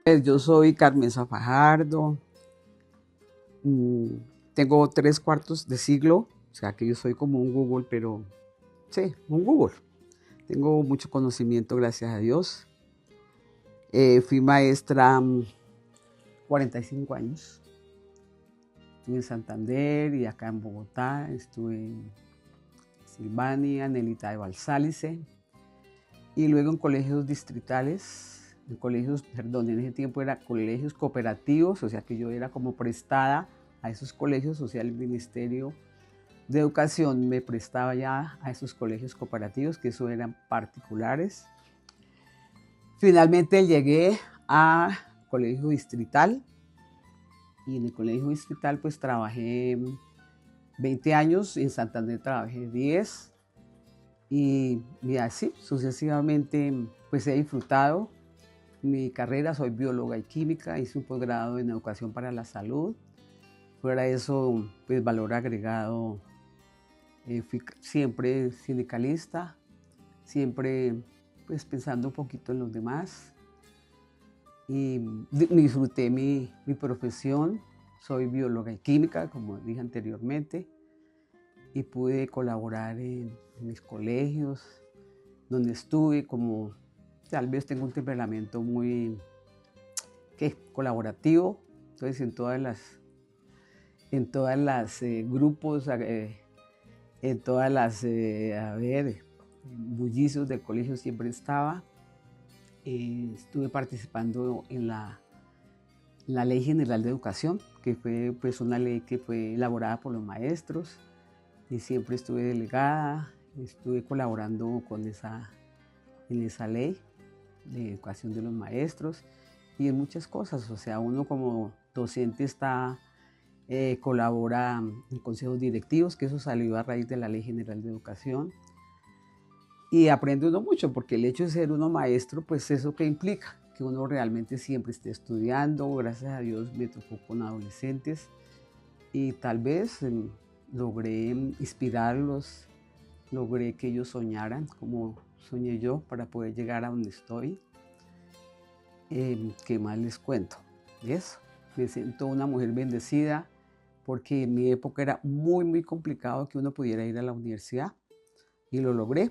Pues yo soy Carmenza Fajardo, mm, tengo 3/4 de siglo, o sea que yo soy como un Google, pero sí, un Google. Tengo mucho conocimiento, gracias a Dios. Fui maestra 45 años. Estuve en Santander y acá en Bogotá, estuve en Silvania, Nelita de Balsálice y luego en colegios distritales, en colegios, perdón, en ese tiempo era colegios cooperativos, o sea que yo era como prestada a esos colegios, o sea, el Ministerio de Educación me prestaba ya a esos colegios cooperativos, que eso eran particulares. Finalmente llegué a colegio distrital y en el colegio distrital pues trabajé 20 años, en Santander trabajé 10 y así sucesivamente pues he disfrutado mi carrera. Soy bióloga y química, hice un posgrado en educación para la salud. Fuera de eso, pues valor agregado, fui siempre sindicalista, siempre pues pensando un poquito en los demás y disfruté mi profesión. Soy bióloga y química, como dije anteriormente, y pude colaborar en mis colegios, donde estuve, como tal vez tengo un temperamento muy colaborativo, entonces en todas las grupos, en todas las, bullicios del colegio siempre estaba. Estuve participando en la Ley General de Educación, que fue pues una ley que fue elaborada por los maestros y siempre estuve delegada, estuve colaborando en esa ley de educación de los maestros y en muchas cosas. O sea, uno como docente colabora en consejos directivos, que eso salió a raíz de la Ley General de Educación. Y aprende uno mucho, porque el hecho de ser uno maestro, pues eso que implica, que uno realmente siempre esté estudiando. Gracias a Dios me tocó con adolescentes y tal vez logré inspirarlos, logré que ellos soñaran como soñé yo para poder llegar a donde estoy. ¿Qué más les cuento? Y eso, me siento una mujer bendecida porque en mi época era muy, muy complicado que uno pudiera ir a la universidad y lo logré.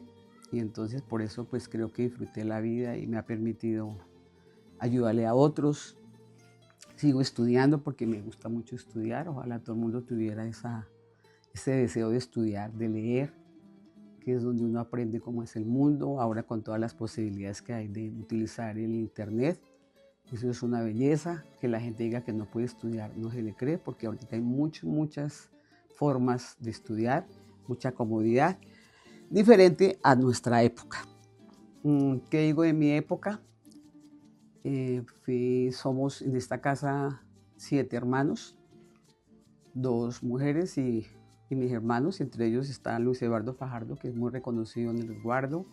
Y entonces por eso pues creo que disfruté la vida y me ha permitido ayudarle a otros. Sigo estudiando porque me gusta mucho estudiar. Ojalá todo el mundo tuviera ese deseo de estudiar, de leer, que es donde uno aprende cómo es el mundo, ahora con todas las posibilidades que hay de utilizar el internet. Eso es una belleza. Que la gente diga que no puede estudiar, no se le cree, porque ahorita hay muchas formas de estudiar, mucha comodidad, diferente a nuestra época. ¿Qué digo de mi época? Somos en esta casa 7 hermanos, 2 mujeres y mis hermanos. Entre ellos está Luis Eduardo Fajardo, que es muy reconocido en el resguardo.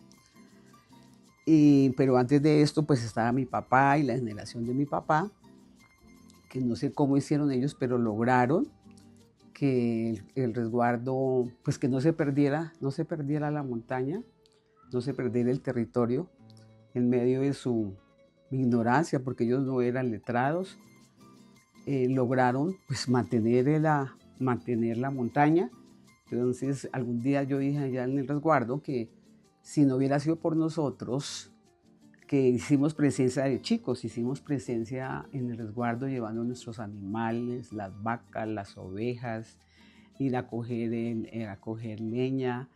Pero antes de esto, pues estaba mi papá y la generación de mi papá, que no sé cómo hicieron ellos, pero lograron que el resguardo, pues que no se perdiera la montaña, no se perdiera el territorio en medio de su ignorancia, porque ellos no eran letrados. Lograron pues mantener la montaña. Entonces algún día yo dije allá en el resguardo que si no hubiera sido por nosotros, que hicimos presencia de chicos, hicimos presencia en el resguardo llevando nuestros animales, las vacas, las ovejas, ir a coger leña,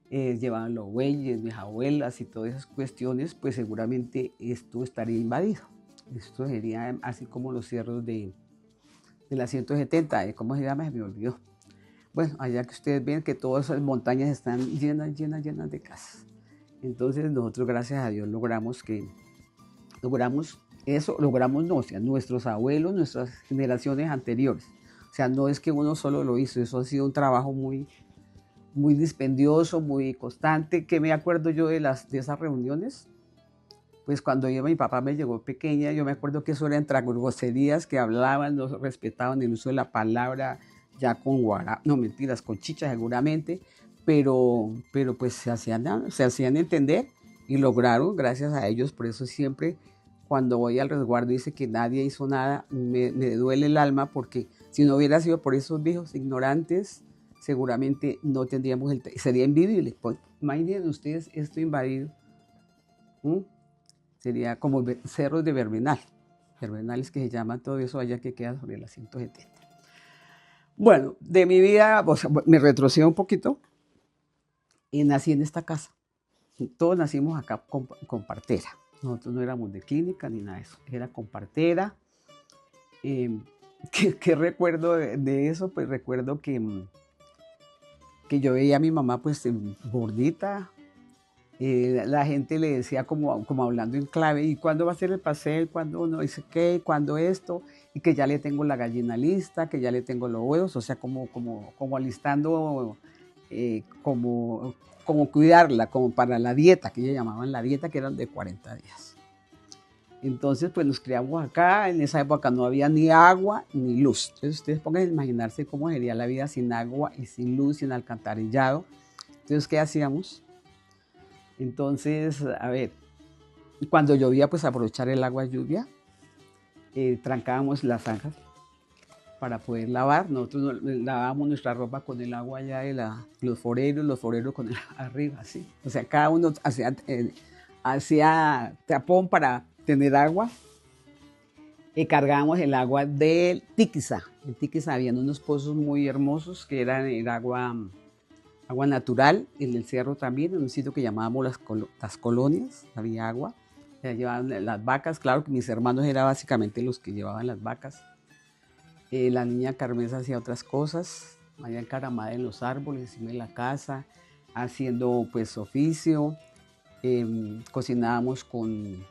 llevaban los bueyes, mis abuelas y todas esas cuestiones, pues seguramente esto estaría invadido. Esto sería así como los cerros de la 170, ¿cómo se llama? Se me olvidó. Bueno, allá que ustedes ven que todas esas montañas están llenas, llenas, llenas de casas. Entonces nosotros, gracias a Dios, logramos eso, logramos no, o sea, nuestros abuelos, nuestras generaciones anteriores. O sea, no es que uno solo lo hizo, eso ha sido un trabajo muy, muy dispendioso, muy constante. ¿Qué me acuerdo yo de esas reuniones? Pues cuando mi papá me llegó pequeña, yo me acuerdo que eso era entre groserías que hablaban, no respetaban el uso de la palabra, ya con guará, no mentiras, con chicha seguramente, pero pues se hacían entender y lograron, gracias a ellos. Por eso siempre cuando voy al resguardo y dice que nadie hizo nada, me duele el alma, porque si no hubiera sido por esos viejos ignorantes, seguramente no tendríamos sería invivible. Pues, imaginen ustedes esto invadido. Sería como cerros de Verbenal. Verbenales que se llaman todo eso allá que queda sobre la 170. Bueno, de mi vida, o sea, me retrocedo un poquito y nací en esta casa. Todos nacimos acá con partera. Nosotros no éramos de clínica ni nada de eso, era con partera. ¿Qué recuerdo de eso? Pues recuerdo que yo veía a mi mamá pues gordita. La gente le decía como hablando en clave, ¿y cuándo va a ser el paseo? ¿Cuándo uno dice qué? ¿Cuándo esto? Y que ya le tengo la gallina lista, que ya le tengo los huevos, o sea, como alistando, como cuidarla, como para la dieta, que ellos llamaban la dieta, que eran de 40 días. Entonces, pues nos criamos acá. En esa época no había ni agua ni luz. Entonces, ustedes pongan a imaginarse cómo sería la vida sin agua y sin luz, sin alcantarillado. Entonces, ¿qué hacíamos? Entonces, a ver, cuando llovía, pues aprovechar el agua lluvia, trancábamos las zanjas para poder lavar. Nosotros lavábamos nuestra ropa con el agua allá de los foreros con el arriba, así. O sea, cada uno hacía tapón para tener agua. Cargábamos el agua del Tiquiza. En Tiquiza habían unos pozos muy hermosos que eran el agua natural. En el cerro también, en un sitio que llamábamos las colonias, había agua. Llevaban las vacas, claro que mis hermanos eran básicamente los que llevaban las vacas. La niña Carmesa hacía otras cosas, allá encaramada en los árboles, encima de la casa, haciendo pues oficio. Cocinábamos con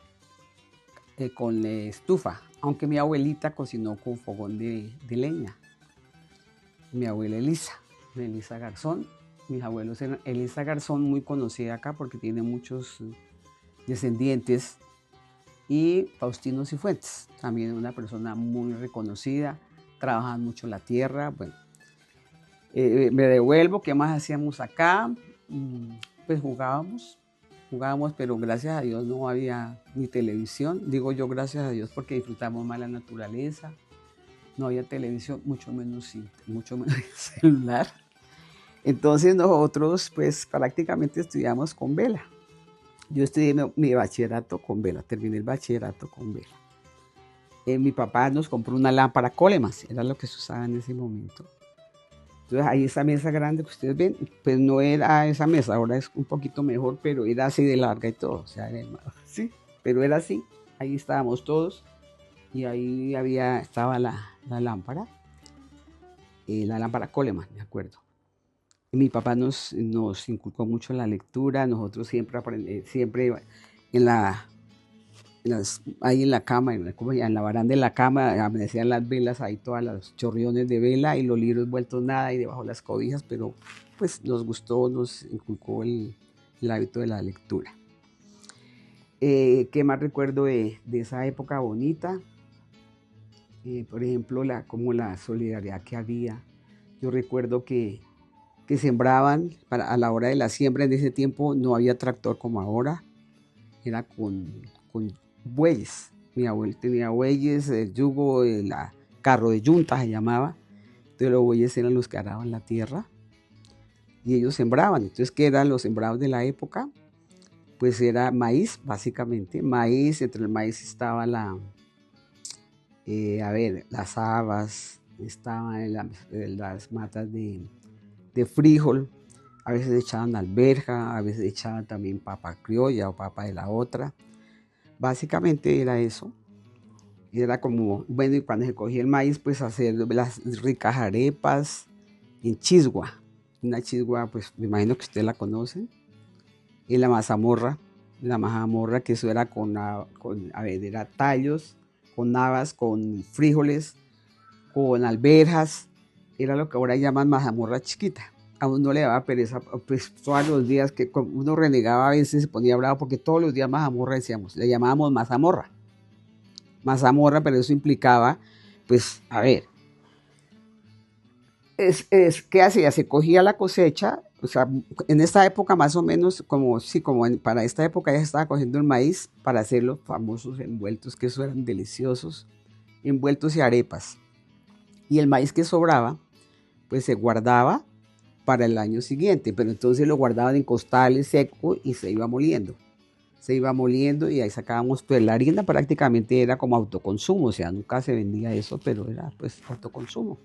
estufa, aunque mi abuelita cocinó con fogón de leña. Mi abuela Elisa Garzón. Mis abuelos eran Elisa Garzón, muy conocida acá porque tiene muchos descendientes, y Faustino Cifuentes, también una persona muy reconocida, trabajaban mucho la tierra. Bueno, me devuelvo, ¿qué más hacíamos acá? Pues jugábamos, pero gracias a Dios no había ni televisión. Digo yo gracias a Dios porque disfrutamos más la naturaleza. No había televisión, mucho menos celular. Entonces nosotros pues prácticamente estudiamos con vela. Yo estudié mi bachillerato con vela, terminé el bachillerato con vela. Mi papá nos compró una lámpara Coleman, era lo que se usaba en ese momento. Entonces ahí esa mesa grande que ustedes ven, pues no era esa mesa, ahora es un poquito mejor, pero era así de larga y todo, o sea, sí, pero era así, ahí estábamos todos y ahí estaba la lámpara Coleman, me acuerdo. Y mi papá nos inculcó mucho la lectura, nosotros siempre ahí en la cama, en la baranda de la cama, amanecían las velas, ahí todas los chorriones de vela y los libros vueltos nada y debajo de las cobijas, pero pues nos gustó, nos inculcó el hábito de la lectura. ¿Qué más recuerdo de esa época bonita? Por ejemplo, como la solidaridad que había. Yo recuerdo que sembraban, a la hora de la siembra, en ese tiempo no había tractor como ahora, era con bueyes. Mi abuelo tenía bueyes, el yugo, el carro de yunta se llamaba. Entonces los bueyes eran los que araban la tierra y ellos sembraban. Entonces, ¿qué eran los sembrados de la época? Pues era maíz, básicamente. Maíz, entre el maíz estaba las habas, estaban las matas de frijol. A veces echaban alberja, a veces echaban también papa criolla o papa de la otra. Básicamente era eso. Era como, bueno, y cuando se cogía el maíz, pues hacer las ricas arepas en chisgua. Una chisgua, pues me imagino que ustedes la conocen. Y la mazamorra, que eso era era tallos, con habas, con frijoles, con alberjas. Era lo que ahora llaman mazamorra chiquita. A uno no le daba pereza, pues todos los días que uno renegaba, a veces se ponía bravo porque todos los días mazamorra decíamos, le llamábamos mazamorra, pero eso implicaba, pues, a ver, ¿Qué hacía? Se cogía la cosecha, o sea, en esta época más o menos, como, sí, para esta época ya se estaba cogiendo el maíz para hacer los famosos envueltos, que eso eran deliciosos, envueltos y arepas. Y el maíz que sobraba, pues se guardaba para el año siguiente, pero entonces lo guardaban en costales secos y se iba moliendo. Se iba moliendo y ahí sacábamos, pues la harina prácticamente era como autoconsumo, o sea, nunca se vendía eso, pero era pues autoconsumo.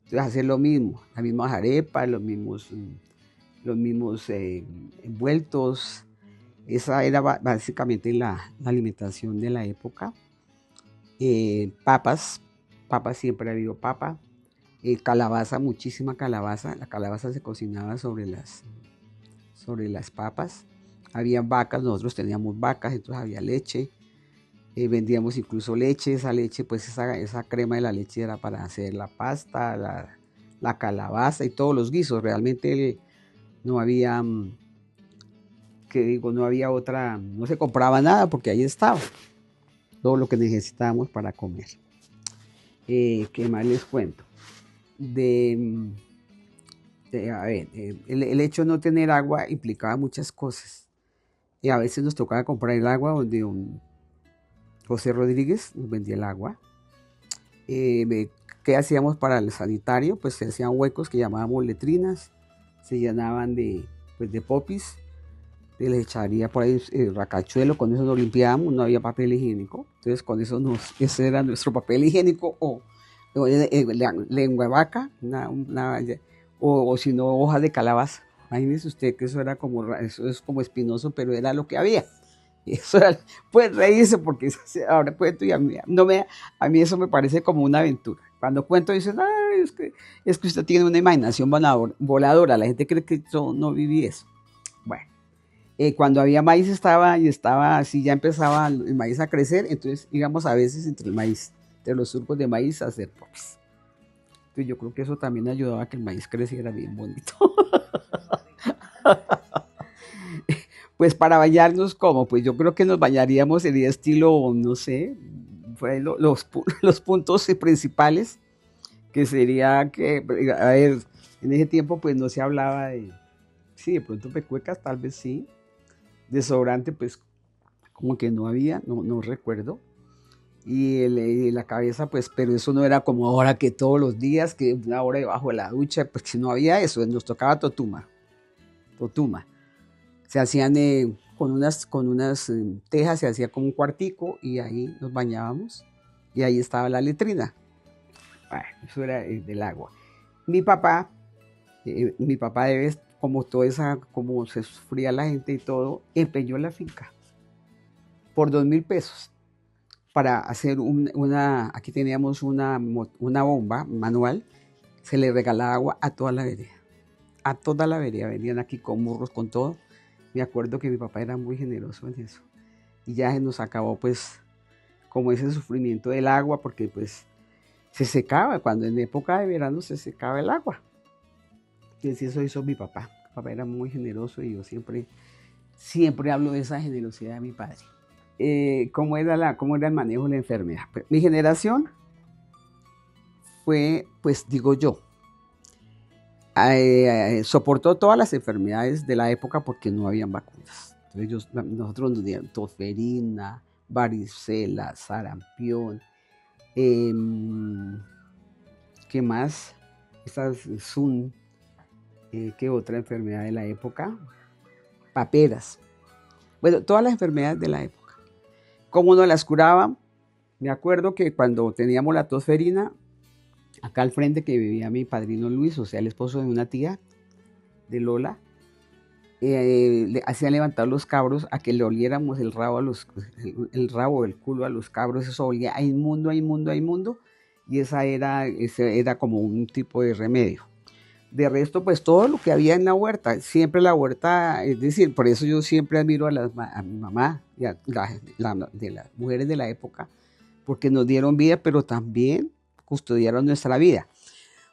Entonces hacer lo mismo, las mismas arepas, los mismos envueltos. Esa era básicamente la alimentación de la época. Papas, papas siempre ha habido papa. Calabaza, muchísima calabaza. La calabaza se cocinaba sobre las papas. Había vacas, nosotros teníamos vacas, entonces había leche. Vendíamos incluso leche, esa leche, pues esa crema de la leche era para hacer la pasta, la calabaza y todos los guisos. Realmente no había, no había otra, no se compraba nada porque ahí estaba todo lo que necesitábamos para comer. ¿Qué más les cuento? A ver, el hecho de no tener agua implicaba muchas cosas. Y a veces nos tocaba comprar el agua donde José Rodríguez nos vendía el agua. ¿Qué hacíamos para el sanitario? Pues se hacían huecos que llamábamos letrinas, se llenaban de popis, les echaría por ahí racachuelo, con eso nos limpiábamos, no había papel higiénico, entonces con eso ese era nuestro papel higiénico, o lengua de vaca, o si no, hoja de calabaza. Imagínese usted que eso es como espinoso, pero era lo que había. Y eso era, pues reírse porque ahora cuento y a mí eso me parece como una aventura. Cuando cuento dicen, ay, es que usted tiene una imaginación voladora. La gente cree que yo no viví eso. Bueno, cuando había maíz estaba así, ya empezaba el maíz a crecer, entonces íbamos a veces entre los surcos de maíz a hacer popis. Entonces yo creo que eso también ayudaba a que el maíz creciera bien bonito. Pues para bañarnos, ¿cómo? Pues yo creo que nos bañaríamos, sería estilo, no sé, los puntos principales, que sería que, a ver, en ese tiempo pues no se hablaba sí, de pronto pecuecas, tal vez sí, desodorante pues como que no había, no recuerdo, y la cabeza pues, pero eso no era como ahora que todos los días, que una hora debajo de la ducha, pues si no había eso, nos tocaba totuma. Se hacían con unas tejas, se hacía como un cuartico y ahí nos bañábamos y ahí estaba la letrina. Bueno, eso era del agua. Mi papá debe, como como se sufría la gente y todo, empeñó la finca por 2.000 pesos para hacer aquí teníamos una bomba manual, se le regalaba agua a toda la vereda, venían aquí con burros, con todo. Me acuerdo que mi papá era muy generoso en eso. Y ya se nos acabó pues como ese sufrimiento del agua, porque pues se secaba, cuando en época de verano se secaba el agua. Entonces eso hizo mi papá. Mi papá era muy generoso y yo siempre hablo de esa generosidad de mi padre. ¿Cómo era el manejo de la enfermedad? Pues, mi generación fue, pues digo yo, soportó todas las enfermedades de la época porque no habían vacunas. Entonces nosotros nos dieron tosferina, varicela, sarampión, ¿qué más? ¿Qué otra enfermedad de la época? Paperas. Bueno, todas las enfermedades de la época. ¿Cómo nos las curaban? Me acuerdo que cuando teníamos la tosferina, acá al frente que vivía mi padrino Luis, o sea, el esposo de una tía de Lola, le hacían levantar los cabros a que le oliéramos el rabo, el rabo, el culo a los cabros. Eso olía a inmundo, a inmundo, a inmundo, y ese era como un tipo de remedio. De resto, pues todo lo que había en la huerta, siempre la huerta, es decir, por eso yo siempre admiro a mi mamá y de las mujeres de la época, porque nos dieron vida, pero también custodiaron nuestra vida.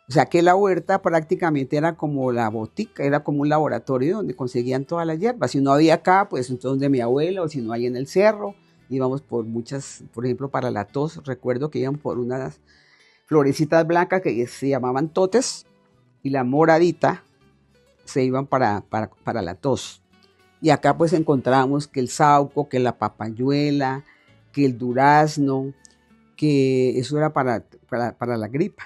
O sea que la huerta prácticamente era como la botica, era como un laboratorio donde conseguían todas las hierbas. Si no había acá, pues entonces de mi abuela, o si no hay en el cerro, íbamos por muchas, por ejemplo, para la tos, recuerdo que iban por florecitas blancas que se llamaban totes y la moradita se iban para la tos. Y acá pues encontramos que el sauco, que la papayuela, que el durazno, que eso era para la gripa.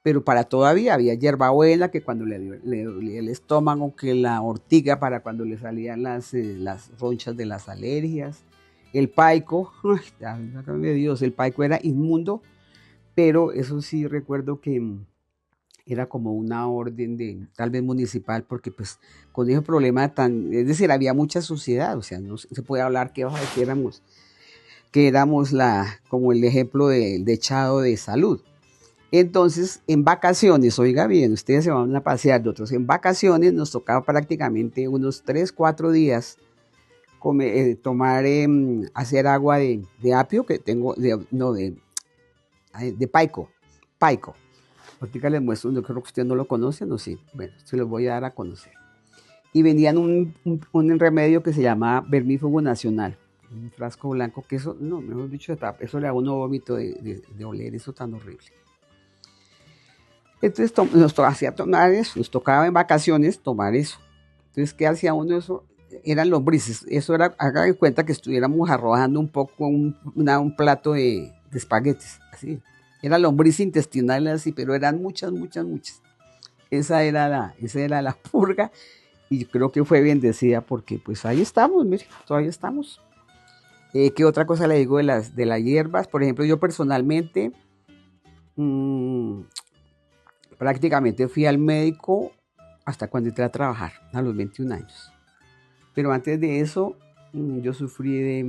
Pero para todavía había hierbabuena, que cuando le dolía el estómago, que la ortiga para cuando le salían las ronchas de las alergias, el paico, ay, Dios, el paico era inmundo, pero eso sí recuerdo que era como una orden de tal vez municipal, porque pues con ese problema tan, es decir, había mucha suciedad, o sea, no se puede hablar que éramos como el ejemplo de echado de salud. Entonces, en vacaciones, oiga bien, ustedes se van a pasear, nosotros en vacaciones nos tocaba prácticamente unos 3, 4 días tomar, hacer agua de apio, que tengo, no, de paico. Ahorita les muestro, yo creo que usted no lo conoce, no sé, bueno, se los voy a dar a conocer. Y vendían un remedio que se llama vermífugo nacional, un frasco blanco, que eso, no, mejor dicho, eso le da uno vómito de oler eso tan horrible. Entonces nos hacía tomar eso, nos tocaba en vacaciones tomar eso. Entonces, ¿qué hacía uno eso? Eran lombrices. Eso era, haga de cuenta que estuviéramos arrojando un poco un plato de espaguetis, así. Era lombriz intestinal así, pero eran muchas, muchas, muchas. Esa era la purga y creo que fue bendecida porque pues ahí estamos, mire, todavía estamos. ¿Qué otra cosa le digo de las hierbas? Por ejemplo, yo personalmente prácticamente fui al médico hasta cuando entré a trabajar, a los 21 años. Pero antes de eso, yo sufrí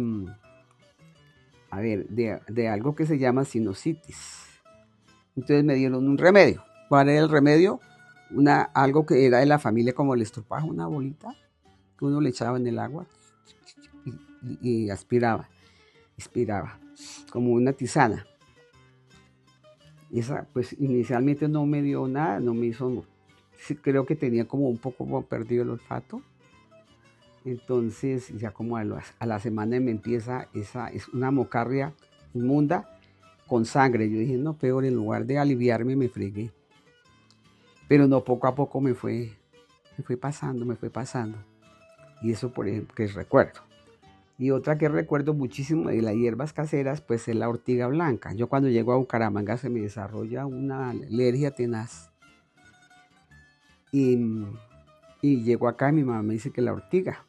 de algo que se llama sinusitis. Entonces me dieron un remedio. ¿Cuál era el remedio? Algo que era de la familia como el estropajo, una bolita que uno le echaba en el agua y aspiraba, como una tisana. Esa, pues inicialmente no me dio nada, no me hizo, creo que tenía como un poco perdido el olfato. Entonces ya como a la semana me empieza es una mocarria inmunda con sangre. Yo dije, no, peor, en lugar de aliviarme me fregué. Pero no, poco a poco me fue pasando. Y eso, por ejemplo, que recuerdo. Y otra que recuerdo muchísimo de las hierbas caseras, pues es la ortiga blanca. Yo cuando llego a Bucaramanga se me desarrolla una alergia tenaz. Y llego acá y mi mamá me dice que la ortiga,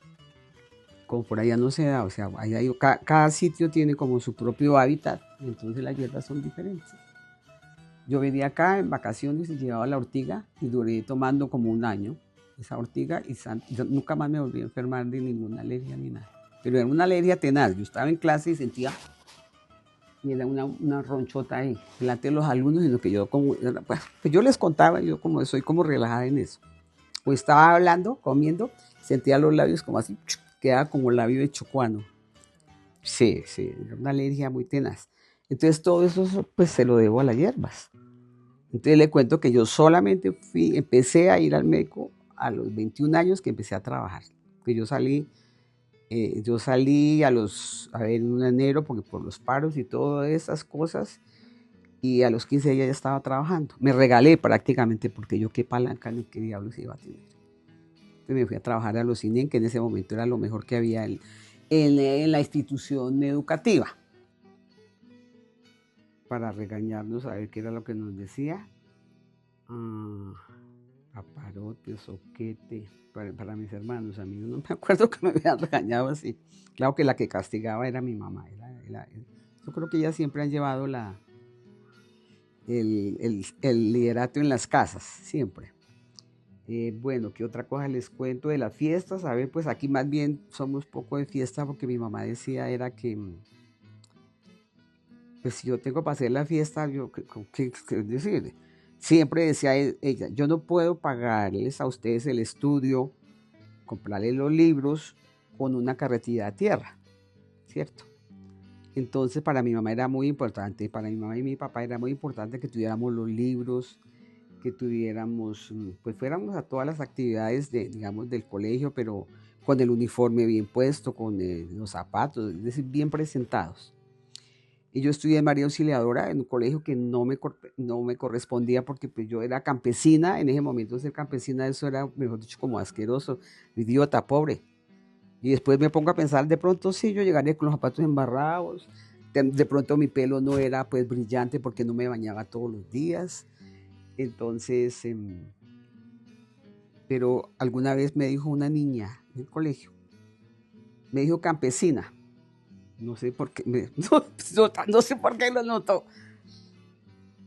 como por allá no se da, o sea, cada sitio tiene como su propio hábitat, entonces las hierbas son diferentes. Yo venía acá en vacaciones y llevaba la ortiga y duré tomando como un año esa ortiga y yo nunca más me volví a enfermar de ninguna alergia ni nada. Pero era una alergia tenaz. Yo estaba en clase y sentía, y era una ronchota ahí, delante de los alumnos, en lo que yo pues yo les contaba, yo como soy como relajada en eso. Pues estaba hablando, comiendo, sentía los labios como así, quedaba como el labio de chocuano. Sí, era una alergia muy tenaz. Entonces todo eso pues se lo debo a las hierbas. Entonces le cuento que yo solamente empecé a ir al médico a los 21 años que empecé a trabajar. Que yo salí en enero porque por los paros y todas esas cosas, y a los 15 días ya estaba trabajando. Me regalé prácticamente porque yo qué palanca ni qué diablos iba a tener. Entonces me fui a trabajar a los INEN, que en ese momento era lo mejor que había en la institución educativa. Para regañarnos, a ver qué era lo que nos decía. Aparote, soquete, para mis hermanos, amigos, no me acuerdo que me habían regañado así. Claro que la que castigaba era mi mamá. Yo creo que ellas siempre han llevado el liderato en las casas, siempre. Bueno, ¿qué otra cosa les cuento de las fiestas? A ver, pues aquí más bien somos poco de fiesta porque mi mamá decía era que pues si yo tengo para hacer la fiesta, ¿qué decir? Siempre decía ella, yo no puedo pagarles a ustedes el estudio, comprarles los libros con una carretilla de tierra, ¿cierto? Entonces para mi mamá era muy importante, para mi mamá y mi papá era muy importante que tuviéramos los libros, que tuviéramos, pues fuéramos a todas las actividades digamos, del colegio, pero con el uniforme bien puesto, con los zapatos, es decir, bien presentados. Y yo estudié en María Auxiliadora, en un colegio que no me correspondía porque pues, yo era campesina. En ese momento ser campesina, eso era, mejor dicho, como asqueroso, idiota, pobre. Y después me pongo a pensar, de pronto sí, yo llegaría con los zapatos embarrados, de pronto mi pelo no era pues brillante porque no me bañaba todos los días. Entonces, pero alguna vez me dijo una niña en el colegio, me dijo campesina, no sé por qué, no sé por qué lo notó.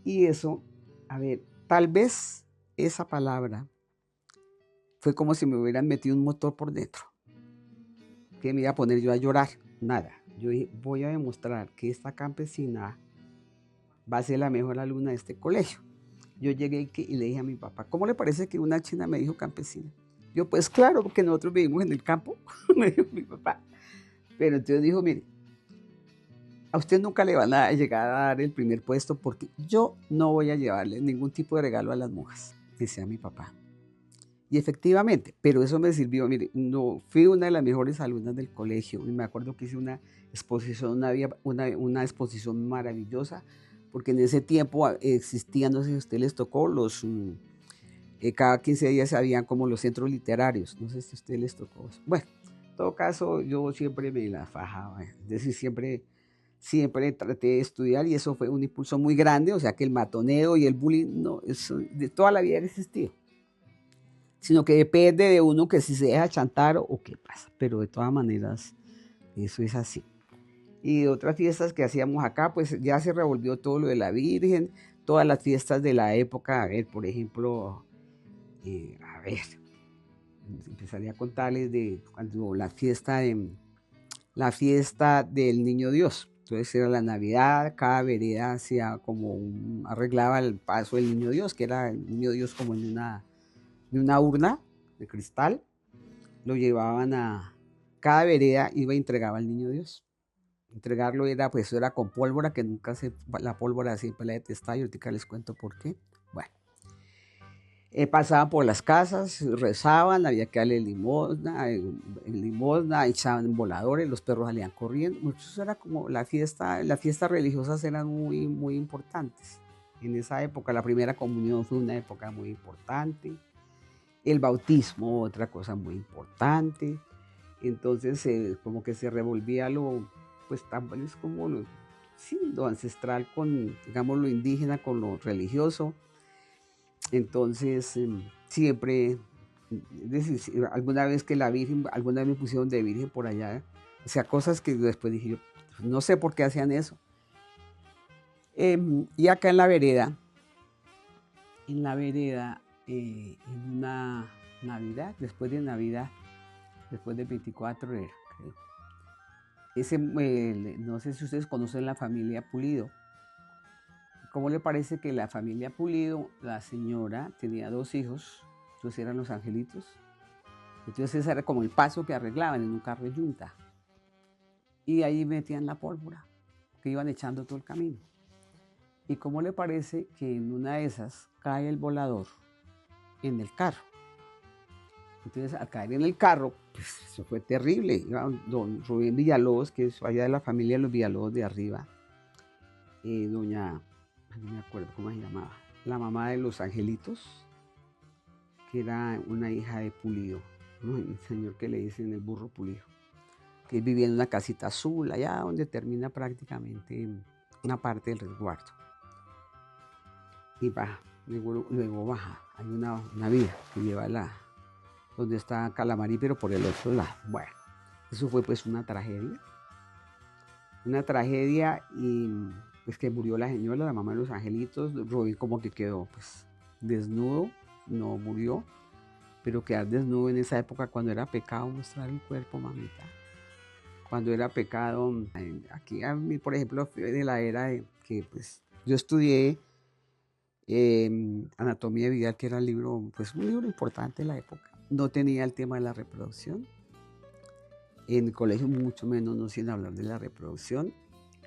Y eso, a ver, tal vez esa palabra fue como si me hubieran metido un motor por dentro, que me iba a poner yo a llorar, nada. Yo dije, voy a demostrar que esta campesina va a ser la mejor alumna de este colegio. Yo llegué y le dije a mi papá, ¿cómo le parece que una china me dijo campesina? Yo, pues claro, porque nosotros vivimos en el campo, me dijo mi papá. Pero entonces dijo, mire, a usted nunca le van a llegar a dar el primer puesto porque yo no voy a llevarle ningún tipo de regalo a las monjas, decía mi papá. Y efectivamente, pero eso me sirvió, mire, no, fui una de las mejores alumnas del colegio y me acuerdo que hice una exposición, una exposición maravillosa, porque en ese tiempo existían, no sé si a ustedes les tocó, cada 15 días habían como los centros literarios, no sé si a ustedes les tocó. Bueno, en todo caso, yo siempre me la fajaba, es decir, siempre traté de estudiar y eso fue un impulso muy grande, o sea que el matoneo y el bullying, no, eso de toda la vida ha existido, sino que depende de uno que si se deja chantar o qué pasa, pero de todas maneras eso es así. Y de otras fiestas que hacíamos acá, pues ya se revolvió todo lo de la Virgen, todas las fiestas de la época, a ver, por ejemplo, a ver, empezaría a contarles de cuando la fiesta del Niño Dios. Entonces era la Navidad, cada vereda hacía arreglaba el paso del Niño Dios, que era el Niño Dios como en una urna de cristal, lo llevaban cada vereda iba y entregaba al Niño Dios. Entregarlo era con pólvora, que la pólvora siempre la detestaba y ahorita les cuento por qué. Bueno, pasaban por las casas, rezaban, había que darle limosna, echaban voladores, los perros salían corriendo. Eso era como las fiestas religiosas eran muy, muy importantes. En esa época, la primera comunión fue una época muy importante. El bautismo, otra cosa muy importante. Entonces, como que se revolvía pues también es como sí, lo ancestral con, digamos, lo indígena con lo religioso. Entonces, siempre, es decir, alguna vez que alguna vez me pusieron de virgen por allá, o sea, cosas que después dije yo, no sé por qué hacían eso. Y acá en una Navidad, después del 24 era, creo. No sé si ustedes conocen la familia Pulido. ¿Cómo le parece que la familia Pulido, la señora tenía 2 hijos, entonces eran los angelitos? Entonces ese era como el paso que arreglaban en un carro de yunta. Y ahí metían la pólvora, que iban echando todo el camino. ¿Y cómo le parece que en una de esas cae el volador en el carro? Entonces, al caer en el carro, pues eso fue terrible. Iba don Rubén Villalobos, que es allá de la familia de los Villalobos de arriba, no me acuerdo cómo se llamaba, la mamá de los angelitos, que era una hija de Pulido, ¿no? El señor que le dicen el burro Pulido, que vivía en una casita azul, allá donde termina prácticamente una parte del resguardo. Y baja, luego baja, hay una vía que lleva donde está Calamarí, pero por el otro lado. Bueno, eso fue pues una tragedia y pues que murió la señora, la mamá de los angelitos. Robin como que quedó pues desnudo, no murió, pero quedar desnudo en esa época cuando era pecado mostrar el cuerpo, mamita. Cuando era pecado, aquí a mí, por ejemplo, de la era de que pues yo estudié Anatomía de Vidal, que era un libro importante de la época. No tenía el tema de la reproducción. En el colegio mucho menos nos iban a hablar de la reproducción.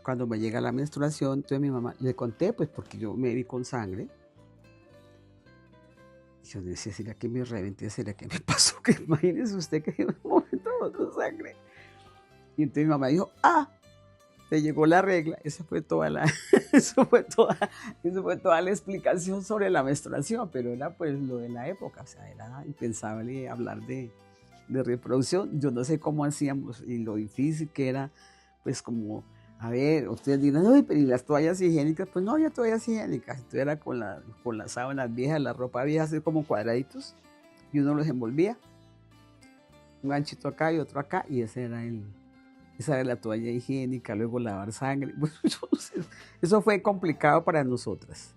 Cuando me llega la menstruación, entonces mi mamá, le conté, pues porque yo me vi con sangre. Y yo decía, ¿será que me reventé? ¿Será que me pasó? Que imagínese usted que en un momento con sangre. Y entonces mi mamá dijo, te llegó la regla, esa fue toda la, eso fue toda la explicación sobre la menstruación, pero era pues lo de la época, o sea, era impensable hablar de reproducción. Yo no sé cómo hacíamos y lo difícil que era, pues como, a ver, ustedes dirán, "Ay, pero ¿y las toallas higiénicas?". Pues no había toallas higiénicas, entonces era con las sábanas viejas, la ropa vieja, así como cuadraditos, y uno los envolvía, un ganchito acá y otro acá, y esa era la toalla higiénica, luego lavar sangre. Bueno, yo no sé, eso fue complicado para nosotras,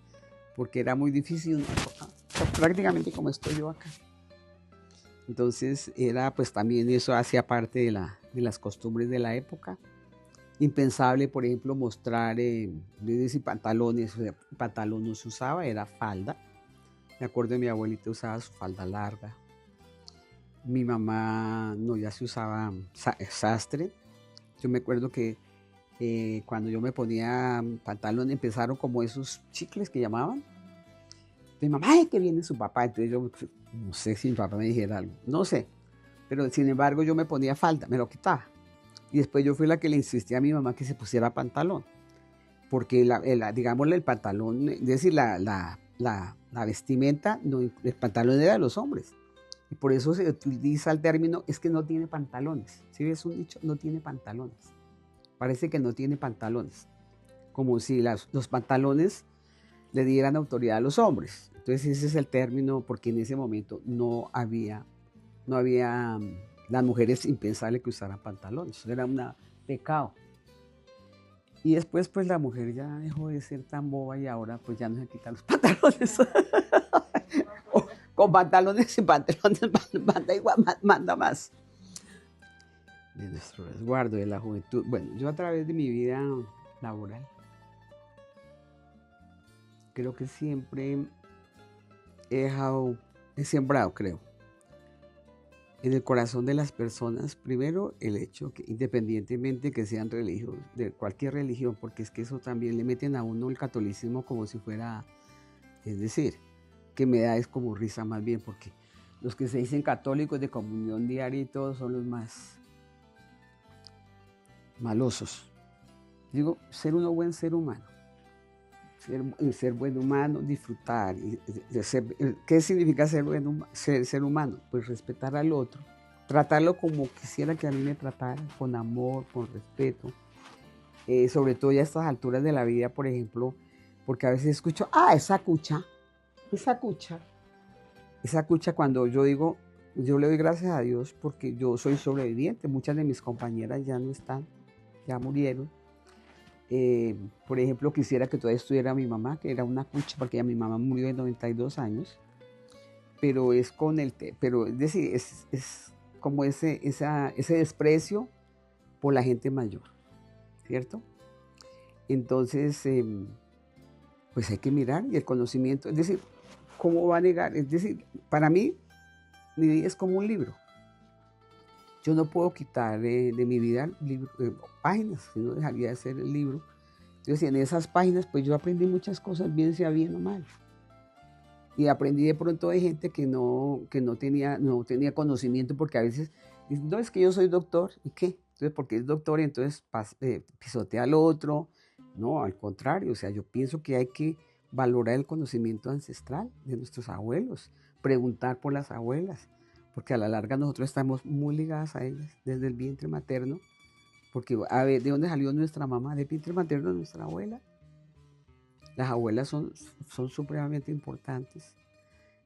porque era muy difícil, prácticamente como estoy yo acá. Entonces era pues también eso hacía parte de las costumbres de la época. Impensable, por ejemplo, mostrar si pantalones, o sea, pantalón no se usaba, era falda. Me acuerdo de mi abuelita usaba su falda larga. Mi mamá no, ya se usaba sastre. Yo me acuerdo que cuando yo me ponía pantalón empezaron como esos chicles que llamaban. Mi mamá, ay, que viene su papá. Entonces yo no sé si mi papá me dijera algo, no sé. Pero sin embargo yo me ponía falda, me lo quitaba. Y después yo fui la que le insistí a mi mamá que se pusiera pantalón. Porque, digámosle, el pantalón, es decir, la vestimenta, no, el pantalón era de los hombres. Y por eso se utiliza el término, es que no tiene pantalones. ¿Sí ves un dicho? No tiene pantalones. Parece que no tiene pantalones. Como si los pantalones le dieran autoridad a los hombres. Entonces ese es el término, porque en ese momento no había las mujeres impensable que usaran pantalones. Eso era un pecado. Y después pues la mujer ya dejó de ser tan boba y ahora pues ya no se quitan los pantalones. Con pantalones y pantalones manda igual, manda más. De nuestro resguardo, de la juventud. Bueno, yo a través de mi vida laboral creo que siempre he sembrado, creo, en el corazón de las personas, primero el hecho que independientemente que sean religiosos, de cualquier religión, porque es que eso también le meten a uno el catolicismo como si fuera, es decir, que me da es como risa más bien, porque los que se dicen católicos de comunión diaria y todos son los más malosos. Digo, ser uno buen ser humano, ser buen humano, disfrutar. ¿Qué significa ser humano? Pues respetar al otro, tratarlo como quisiera que a mí me trataran, con amor, con respeto. Sobre todo ya a estas alturas de la vida, por ejemplo, porque a veces escucho, esa cucha, cuando yo digo, yo le doy gracias a Dios porque yo soy sobreviviente, muchas de mis compañeras ya no están, ya murieron. Por ejemplo, quisiera que todavía estuviera mi mamá, que era una cucha, porque ya mi mamá murió de 92 años, pero es pero es decir, es como ese desprecio por la gente mayor, ¿cierto? Entonces, pues hay que mirar, y el conocimiento, es decir, ¿cómo va a negar? Es decir, para mí, mi vida es como un libro. Yo no puedo quitar de mi vida páginas, si no dejaría de ser el libro. Entonces, en esas páginas, pues yo aprendí muchas cosas, bien sea bien o mal. Y aprendí de pronto de gente que no tenía conocimiento, porque a veces dicen, no, es que yo soy doctor, ¿y qué? Entonces, porque es doctor, y entonces pisotea al otro. No, al contrario, o sea, yo pienso que hay que valorar el conocimiento ancestral de nuestros abuelos, preguntar por las abuelas, porque a la larga nosotros estamos muy ligadas a ellas desde el vientre materno, porque a ver, ¿de dónde salió nuestra mamá? Del vientre materno de nuestra abuela. Las abuelas son supremamente importantes.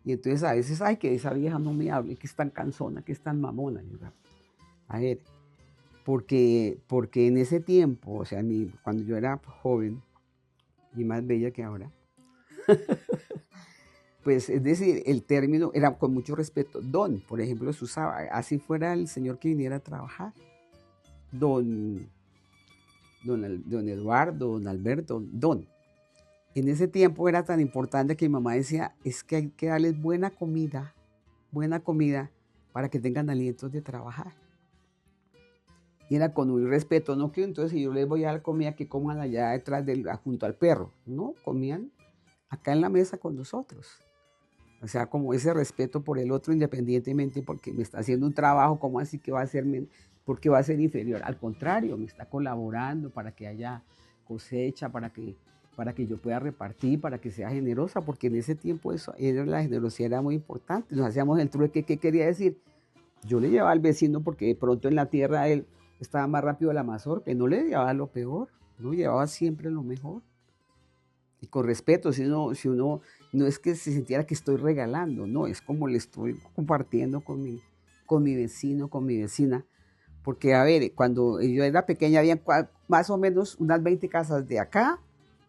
Y entonces a veces, ay, que esa vieja no me hable, que es tan cansona, que es tan mamona. A ver, porque en ese tiempo, o sea, cuando yo era joven y más bella que ahora, pues es decir, el término era con mucho respeto. Don, por ejemplo, se usaba, así fuera el señor que viniera a trabajar. Don Eduardo, don Alberto, don. En ese tiempo era tan importante que mi mamá decía, es que hay que darles buena comida para que tengan alientos de trabajar. Y era con un respeto, no que entonces si yo les voy a dar comida, que coman allá detrás junto al perro. No, comían acá en la mesa con nosotros. O sea, como ese respeto por el otro independientemente porque me está haciendo un trabajo, ¿cómo así que va a hacerme? porque va a ser inferior. Al contrario, me está colaborando para que haya cosecha, para que yo pueda repartir, para que sea generosa, porque en ese tiempo la generosidad era muy importante. Nos hacíamos el trueque. ¿Qué quería decir? Yo le llevaba al vecino porque de pronto en la tierra él estaba más rápido a la mazorca y no le llevaba lo peor, no llevaba siempre lo mejor. Y con respeto, si uno no es que se sintiera que estoy regalando, no, es como le estoy compartiendo con mi vecino, con mi vecina. Porque, a ver, cuando yo era pequeña, había más o menos unas 20 casas de acá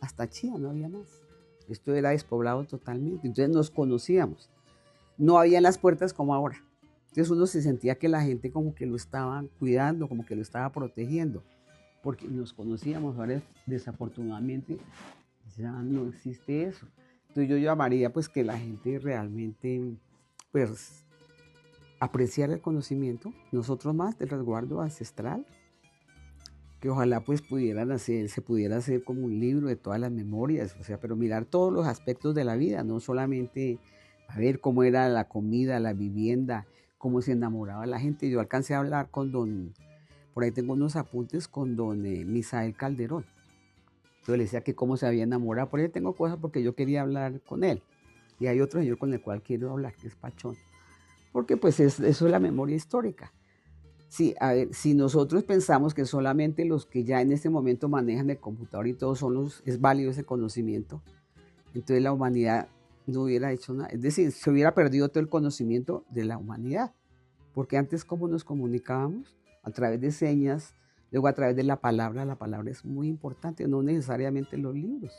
hasta Chía, no había más. Esto era despoblado totalmente. Entonces nos conocíamos. No había las puertas como ahora. Entonces uno se sentía que la gente como que lo estaba cuidando, como que lo estaba protegiendo, porque nos conocíamos. Ahora desafortunadamente ya no existe eso. Entonces yo llamaría pues que la gente realmente pues apreciara el conocimiento, nosotros más del resguardo ancestral, que ojalá pues se pudiera hacer como un libro de todas las memorias, o sea, pero mirar todos los aspectos de la vida, no solamente a ver cómo era la comida, la vivienda, cómo se enamoraba la gente. Yo alcancé a hablar por ahí tengo unos apuntes con don Misael Calderón. Yo le decía que cómo se había enamorado, por ahí tengo cosas porque yo quería hablar con él. Y hay otro señor con el cual quiero hablar, que es Pachón, porque pues eso es la memoria histórica. Sí, a ver, si nosotros pensamos que solamente los que ya en este momento manejan el computador y todos es válido ese conocimiento, entonces la humanidad no hubiera hecho nada. Es decir, se hubiera perdido todo el conocimiento de la humanidad. Porque antes, ¿cómo nos comunicábamos? A través de señas, luego a través de la palabra es muy importante, no necesariamente los libros.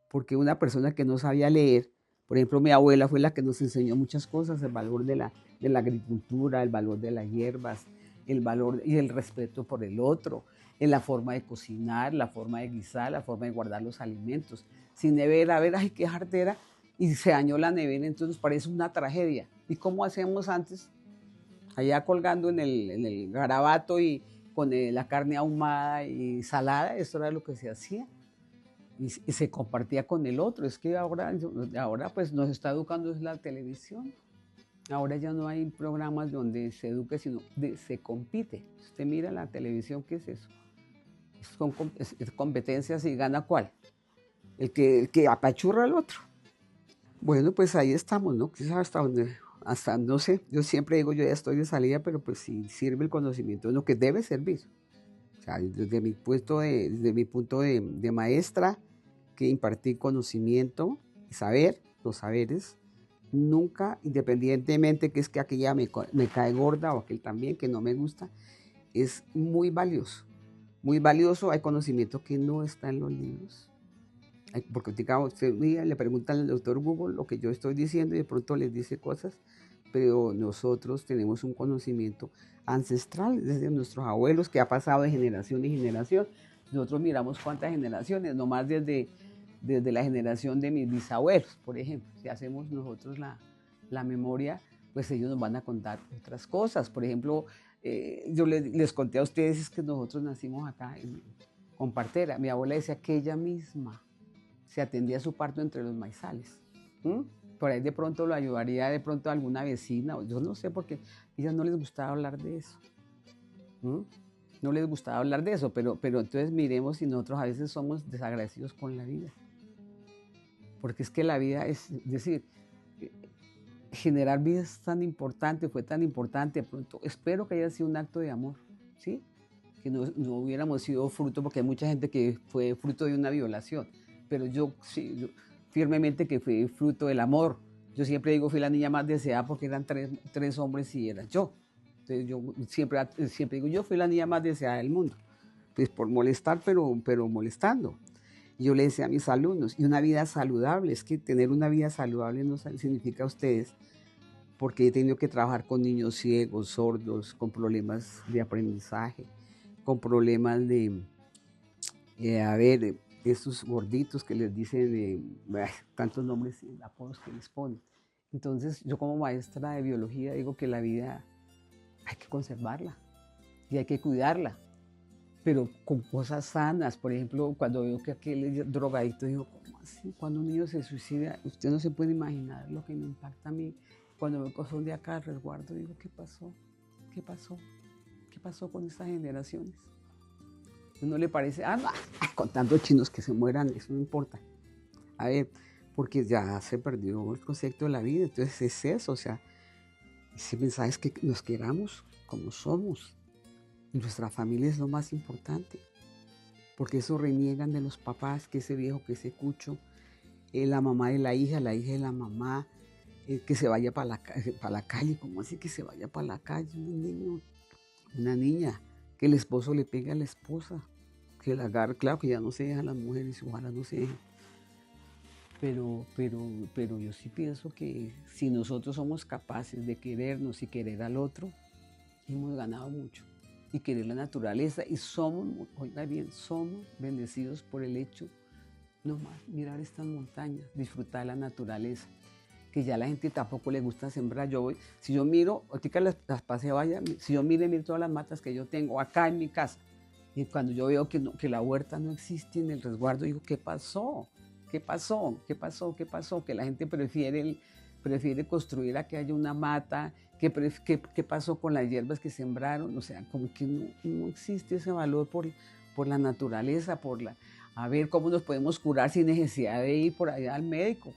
Porque una persona que no sabía leer, por ejemplo, mi abuela fue la que nos enseñó muchas cosas, el valor de la agricultura, el valor de las hierbas, el valor y el respeto por el otro, en la forma de cocinar, la forma de guisar, la forma de guardar los alimentos. Sin nevera, a ver, ay, qué jartera, y se dañó la nevera, entonces nos parece una tragedia. ¿Y cómo hacíamos antes? Allá colgando en el garabato y con la carne ahumada y salada, eso era lo que se hacía y se compartía con el otro. Es que ahora pues nos está educando es la televisión. Ahora ya no hay programas donde se eduque, sino se compite. Usted mira la televisión, ¿qué es eso? Es competencias y gana cuál. El que apachurra al otro. Bueno, pues ahí estamos, ¿no? Quizás hasta no sé, yo siempre digo, yo ya estoy de salida, pero pues si sirve el conocimiento, es lo que debe servir. O sea, desde mi punto de maestra, que impartir conocimiento y saber, los saberes, nunca, independientemente que es que aquella me cae gorda o aquel también, que no me gusta, es muy valioso. Muy valioso, hay conocimiento que no está en los libros. Porque digamos, usted le pregunta al doctor Google lo que yo estoy diciendo y de pronto les dice cosas, pero nosotros tenemos un conocimiento ancestral desde nuestros abuelos que ha pasado de generación en generación. Nosotros miramos cuántas generaciones, nomás desde la generación de mis bisabuelos, por ejemplo. Si hacemos nosotros la memoria, pues ellos nos van a contar otras cosas. Por ejemplo, yo les conté a ustedes es que nosotros nacimos acá con partera. Mi abuela decía que ella misma se atendía su parto entre los maizales. ¿Mm? Por ahí de pronto lo ayudaría de pronto a alguna vecina, o yo no sé, porque a ellas no les gustaba hablar de eso. ¿Mm? No les gustaba hablar de eso, pero entonces miremos si nosotros a veces somos desagradecidos con la vida. Porque es que la vida es decir, generar vida es tan importante, fue tan importante, de pronto espero que haya sido un acto de amor, ¿sí? Que no hubiéramos sido fruto, porque hay mucha gente que fue fruto de una violación, pero yo firmemente que fui fruto del amor. Yo siempre digo, fui la niña más deseada porque eran tres hombres y era yo. Entonces yo siempre digo, yo fui la niña más deseada del mundo. Pues por molestar, pero molestando. Yo le decía a mis alumnos, y una vida saludable, es que tener una vida saludable no significa a ustedes, porque he tenido que trabajar con niños ciegos, sordos, con problemas de aprendizaje, con problemas estos gorditos que les dicen, tantos nombres y apodos que les ponen. Entonces, yo como maestra de biología digo que la vida hay que conservarla y hay que cuidarla, pero con cosas sanas. Por ejemplo, cuando veo que aquel drogadito, digo, ¿cómo así? Cuando un niño se suicida, usted no se puede imaginar lo que me impacta a mí. Cuando me cosó de acá al resguardo, digo, ¿qué pasó? ¿Qué pasó? ¿qué pasó con estas generaciones? ¿No le parece? Ah, no, con tantos chinos que se mueran, eso no importa. A ver, porque ya se perdió el concepto de la vida, entonces es eso, o sea, ese mensaje es que nos queramos como somos. Y nuestra familia es lo más importante, porque eso reniegan de los papás, que ese viejo, que ese cucho, la mamá de la hija de la mamá, que se vaya para la calle, ¿cómo así que se vaya para la calle? Un niño, una niña, que el esposo le pegue a la esposa, que la agarre, claro que ya no se dejan las mujeres, ojalá no se dejen. Pero yo sí pienso que si nosotros somos capaces de querernos y querer al otro, hemos ganado mucho. Y querer la naturaleza, y somos, oiga bien, somos bendecidos por el hecho, nomás, mirar estas montañas, disfrutar la naturaleza, que ya a la gente tampoco le gusta sembrar. Yo voy, si yo miro, ahorita las paseo, vaya, si yo miro todas las matas que yo tengo acá en mi casa, y cuando yo veo que, no, que la huerta no existe en el resguardo, digo, ¿qué pasó? ¿Qué pasó? ¿Qué pasó? ¿Qué pasó? Que la gente prefiere construir a que haya una mata. ¿Qué pasó con las hierbas que sembraron? O sea, como que no existe ese valor por la naturaleza, a ver cómo nos podemos curar sin necesidad de ir por allá al médico.